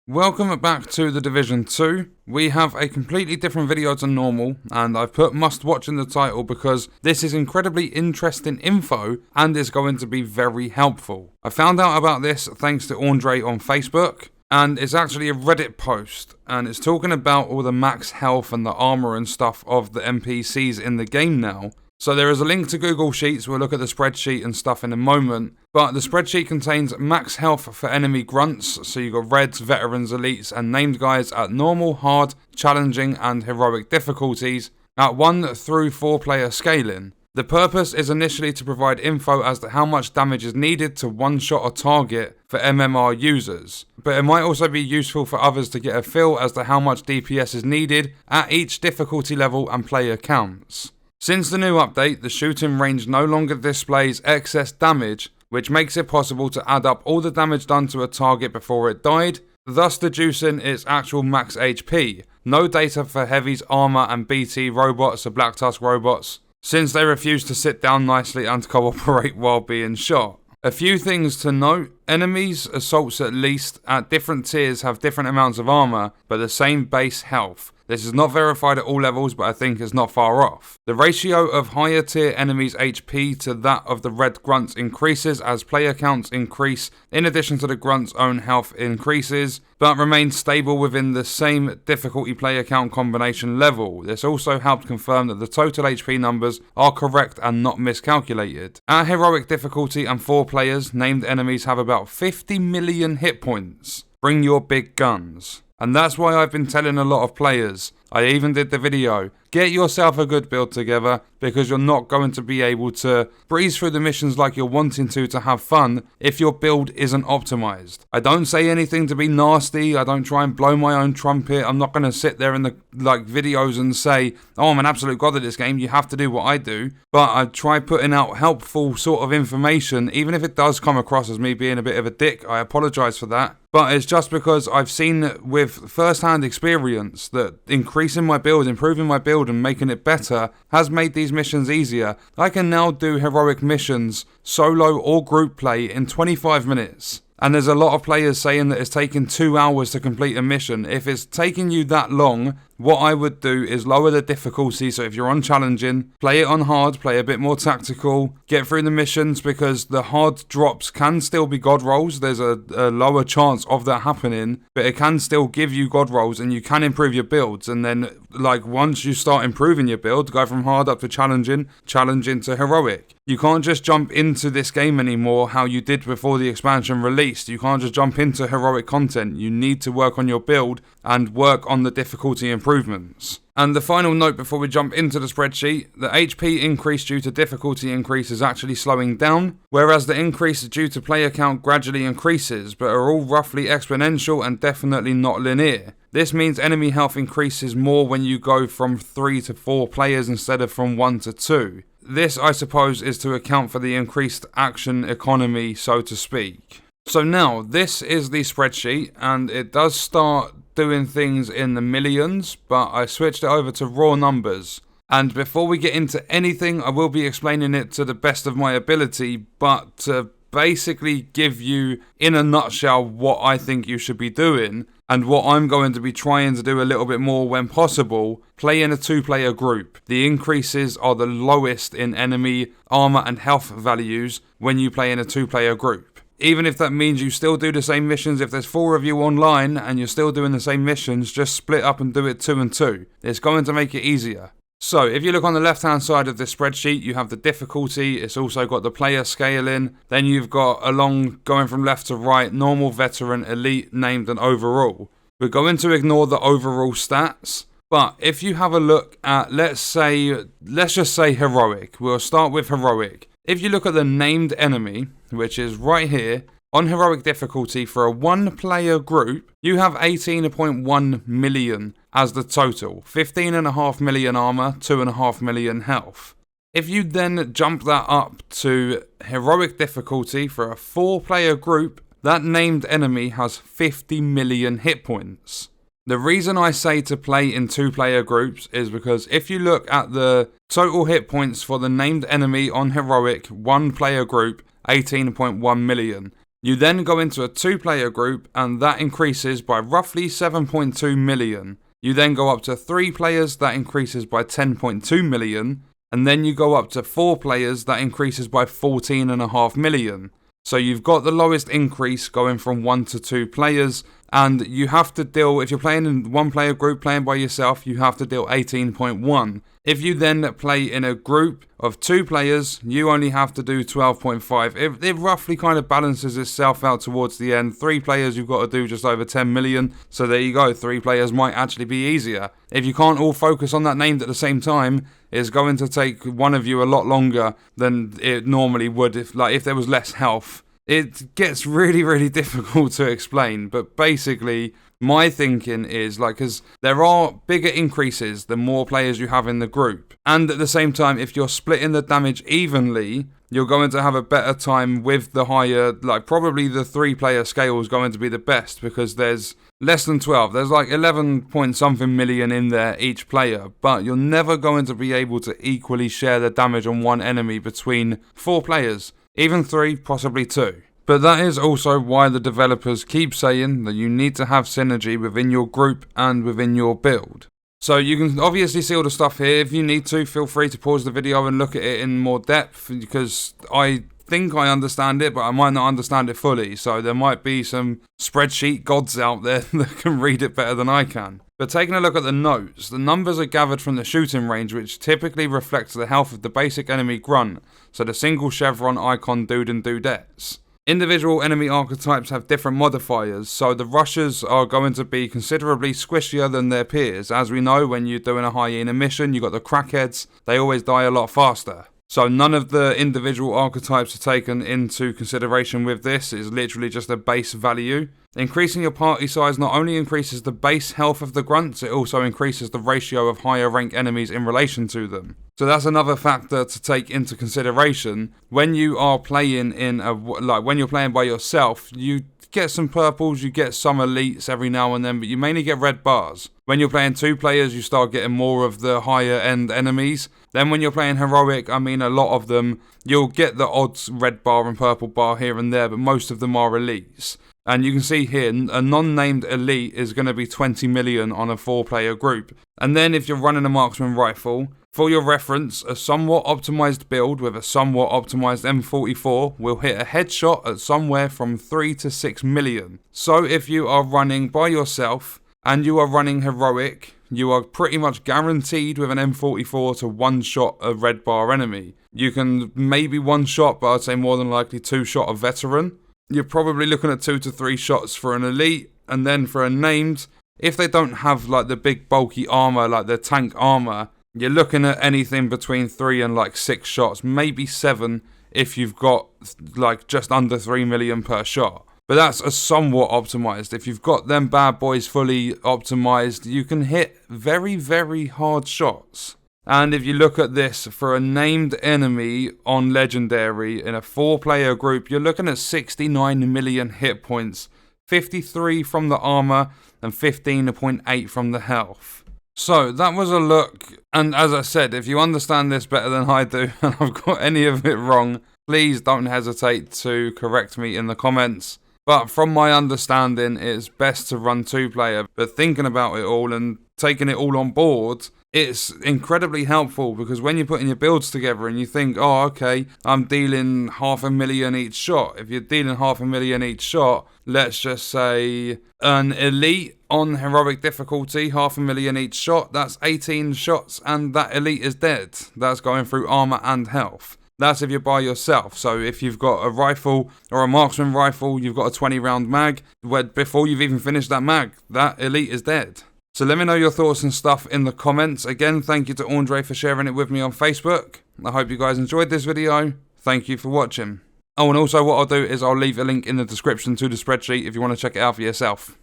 Welcome back to The Division 2. We have a completely different video to normal, and I've put must watch in the title because this is incredibly interesting info and is going to be very helpful. I found out about this thanks to Andre on Facebook, and it's actually a Reddit post, and it's talking about all the max health and the armor and stuff of the NPCs in the game now. So there is a link to Google Sheets. We'll look at the spreadsheet and stuff in a moment. But the spreadsheet contains max health for enemy grunts. So you've got reds, veterans, elites, and named guys at normal, hard, challenging, and heroic difficulties at 1 through 4 player scaling. The purpose is initially to provide info as to how much damage is needed to one-shot a target for MMR users. But it might also be useful for others to get a feel as to how much DPS is needed at each difficulty level and player counts. Since the new update, the shooting range no longer displays excess damage, which makes it possible to add up all the damage done to a target before it died, thus deducing its actual max HP. No data for heavies, armor, and BT robots or Black Tusk robots, since they refuse to sit down nicely and cooperate while being shot. A few things to note: enemies, assaults at least, at different tiers have different amounts of armor, but the same base health. This is not verified at all levels, but I think it's not far off. The ratio of higher tier enemies' HP to that of the red grunts increases as player counts increase, in addition to the grunts' own health increases, but remains stable within the same difficulty player count combination level. This also helped confirm that the total HP numbers are correct and not miscalculated. At heroic difficulty and 4 players, named enemies have about 50 million hit points. Bring your big guns. And that's why I've been telling a lot of players, I even did the video, get yourself a good build together, because you're not going to be able to breeze through the missions like you're wanting to have fun if your build isn't optimized. I don't say anything to be nasty, I don't try and blow my own trumpet, I'm not going to sit there in the videos and say, oh, I'm an absolute god at this game, you have to do what I do, but I try putting out helpful sort of information, even if it does come across as me being a bit of a dick. I apologise for that. But it's just because I've seen with first-hand experience that increasing my build, improving my build and making it better has made these missions easier. I can now do heroic missions, solo or group play, in 25 minutes. And there's a lot of players saying that it's taking 2 hours to complete a mission. If it's taking you that long, what I would do is lower the difficulty. So if you're on challenging, play it on hard, play a bit more tactical, get through the missions, because the hard drops can still be god rolls. There's a lower chance of that happening, but it can still give you god rolls and you can improve your builds. And then once you start improving your build, go from hard up to challenging to heroic. You can't just jump into this game anymore how you did before the expansion released. You can't just jump into heroic content. You need to work on your build and work on the difficulty improvements. And the final note before we jump into the spreadsheet, the HP increase due to difficulty increase is actually slowing down, whereas the increase due to player count gradually increases, but are all roughly exponential and definitely not linear. This means enemy health increases more when you go from 3 to 4 players instead of from 1 to 2. This, I suppose, is to account for the increased action economy, so to speak. So now, this is the spreadsheet, and it does start doing things in the millions, but I switched it over to raw numbers. And before we get into anything, I will be explaining it to the best of my ability, but to basically give you, in a nutshell, what I think you should be doing, and what I'm going to be trying to do a little bit more when possible: play in a 2-player group. The increases are the lowest in enemy armor and health values when you play in a 2-player group. Even if that means you still do the same missions, if there's 4 of you online and you're still doing the same missions, just split up and do it 2 and 2. It's going to make it easier. So, if you look on the left-hand side of this spreadsheet, you have the difficulty. It's also got the player scaling. Then you've got, along going from left to right, normal, veteran, elite, named, and overall. We're going to ignore the overall stats. But if you have a look at, let's just say heroic. We'll start with heroic. If you look at the named enemy, which is right here, on heroic difficulty for a 1-player group, you have 18.1 million as the total. 15.5 million armor, 2.5 million health. If you then jump that up to heroic difficulty for a 4-player group, that named enemy has 50 million hit points. The reason I say to play in 2-player groups is because if you look at the total hit points for the named enemy on heroic 1-player group, 18.1 million. You then go into a 2-player group, and that increases by roughly 7.2 million. You then go up to 3 players, that increases by 10.2 million. And then you go up to 4 players, that increases by 14.5 million. So you've got the lowest increase going from 1 to 2 players, and you have to deal, if you're playing in 1-player group, playing by yourself, you have to deal 18.1. If you then play in a group of 2 players, you only have to do 12.5. It roughly kind of balances itself out towards the end. 3 players, you've got to do just over 10 million. So there you go, 3 players might actually be easier. If you can't all focus on that named at the same time, it's going to take one of you a lot longer than it normally would if there was less health. It gets really, really difficult to explain, but basically, my thinking is, because there are bigger increases the more players you have in the group. And at the same time, if you're splitting the damage evenly, you're going to have a better time with the higher, probably the 3-player scale is going to be the best, because there's less than 12. There's 11 point something million in there each player, but you're never going to be able to equally share the damage on one enemy between 4 players. Even 3, possibly 2. But that is also why the developers keep saying that you need to have synergy within your group and within your build. So you can obviously see all the stuff here. If you need to, feel free to pause the video and look at it in more depth, because I think I understand it, but I might not understand it fully. So there might be some spreadsheet gods out there that can read it better than I can. But taking a look at the notes, the numbers are gathered from the shooting range, which typically reflects the health of the basic enemy grunt, so the single chevron icon dude and dudettes. Individual enemy archetypes have different modifiers, so the rushers are going to be considerably squishier than their peers. As we know, when you're doing a hyena mission, you got the crackheads, they always die a lot faster. So none of the individual archetypes are taken into consideration with this. It's literally just a base value. Increasing your party size not only increases the base health of the grunts, it also increases the ratio of higher rank enemies in relation to them. So that's another factor to take into consideration. When you are playing when you're playing by yourself, you get some purples, you get some elites every now and then, but you mainly get red bars. When you're playing 2 players, you start getting more of the higher end enemies. Then when you're playing heroic, a lot of them, you'll get the odds red bar and purple bar here and there, but most of them are elites. And you can see here, a non-named elite is going to be 20 million on a 4-player group. And then if you're running a marksman rifle, for your reference, a somewhat optimized build with a somewhat optimized M44 will hit a headshot at somewhere from 3 to 6 million. So if you are running by yourself and you are running heroic, you are pretty much guaranteed with an M44 to one-shot a red bar enemy. You can maybe one-shot, but I'd say more than likely 2-shot a veteran. You're probably looking at 2 to 3 shots for an elite, and then for a named, if they don't have the big bulky armor, like the tank armor, you're looking at anything between 3 and 6 shots, maybe 7 if you've got just under 3 million per shot. But that's a somewhat optimized. If you've got them bad boys fully optimized, you can hit very, very hard shots. And if you look at this, for a named enemy on Legendary in a 4-player group, you're looking at 69 million hit points, 53 from the armor, and 15.8 from the health. So that was a look, and as I said, if you understand this better than I do, and I've got any of it wrong, please don't hesitate to correct me in the comments. But from my understanding, it's best to run 2-player, but thinking about it all and taking it all on board, it's incredibly helpful, because when you're putting your builds together and you think, oh, okay, I'm dealing 500,000 each shot. If you're dealing 500,000 each shot, let's just say an elite on heroic difficulty, 500,000 each shot, that's 18 shots and that elite is dead. That's going through armor and health. That's if you're by yourself. So if you've got a rifle or a marksman rifle, you've got a 20-round mag, where before you've even finished that mag, that elite is dead. So let me know your thoughts and stuff in the comments. Again, thank you to Andre for sharing it with me on Facebook. I hope you guys enjoyed this video. Thank you for watching. Oh, and also what I'll do is I'll leave a link in the description to the spreadsheet if you want to check it out for yourself.